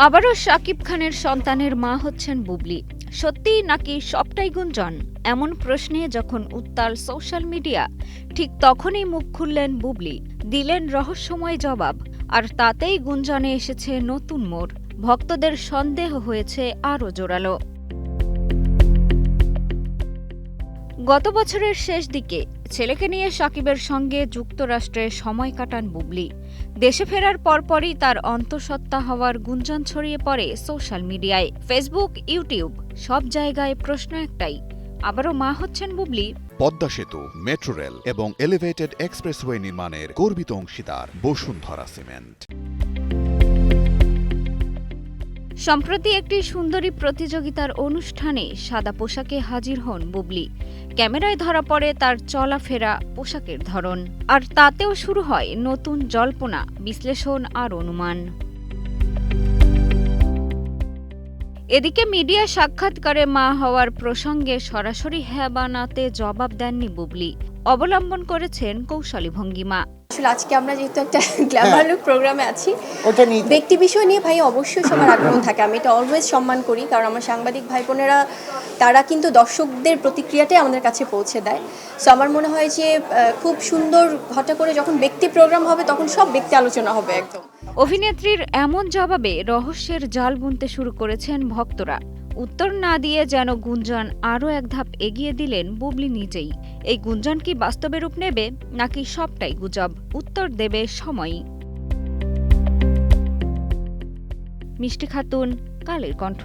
আবারও শাকিব খানের সন্তানের মা হচ্ছেন বুবলি। সত্যি নাকি সবটাই গুঞ্জন? এমন প্রশ্নে যখন উত্তাল সোশ্যাল মিডিয়া, ঠিক তখনই মুখ খুললেন বুবলি, দিলেন রহস্যময় জবাব। আর তাতেই গুঞ্জনে এসেছে নতুন মোড়। ভক্তদের সন্দেহ হয়েছে আরও জোরালো। গত বছরের শেষ দিকে ছেলেকে নিয়ে শাকিবের সঙ্গে যুক্তরাষ্ট্রে সময় কাটান বুবলি। দেশে ফেরার পরপরই তার অন্তঃসত্ত্বা হওয়ার গুঞ্জন ছড়িয়ে পড়ে সোশ্যাল মিডিয়ায়। ফেসবুক, ইউটিউব সব জায়গায় প্রশ্ন একটাই, আবারও মা হচ্ছেন বুবলি? পদ্মা সেতু, মেট্রো রেল এবং এলিভেটেড এক্সপ্রেসওয়ে নির্মাণের গর্বিত অংশীদার বসুন্ধরা সিমেন্ট। সম্প্রতি একটি সুন্দরী প্রতিযোগিতার অনুষ্ঠানে সাদা পোশাকে হাজির হন বুবলি। ক্যামেরায় ধরা পড়ে তার চলাফেরা, পোশাকের ধরন। আর তাতেও শুরু হয় নতুন জল্পনা, বিশ্লেষণ আর অনুমান। এদিকে মিডিয়া সাক্ষাৎকারে মা হওয়ার প্রসঙ্গে সরাসরি হ্যাঁ বা নাতে জবাব দেননি বুবলি। অবলম্বন করেছেন কৌশলী ভঙ্গিমা। আসলে আজকে আমরা যেহেতু একটা গ্ল্যামার লুক প্রোগ্রামে আছি, ব্যক্তি বিষয় নিয়ে ভাই অবশ্যই সবার আগ্রহ থাকে। আমি এটা অলওয়েজ সম্মান করি, কারণ আমার সাংবাদিক ভাই বোনেরা তারা কিন্তু দর্শকদের প্রতিক্রিয়াটাই আমাদের কাছে পৌঁছে দেয়। সো আমার মনে হয় যে খুব সুন্দর ঘটা করে যখন ব্যক্তি প্রোগ্রাম হবে তখন সব ব্যক্তি আলোচনা হবে একদম। অভিনেত্রীর এমন জবাবে রহস্যের জাল বুনতে শুরু করেছেন ভক্তরা। উত্তর না দিয়ে যেন গুঞ্জন আরও এক ধাপ এগিয়ে দিলেন বুবলি নিজেই। এই গুঞ্জন কি বাস্তবে রূপ নেবে, নাকি সবটাই গুজব? উত্তর দেবে সময়ই। মিষ্টি খাতুন, কালের কণ্ঠ।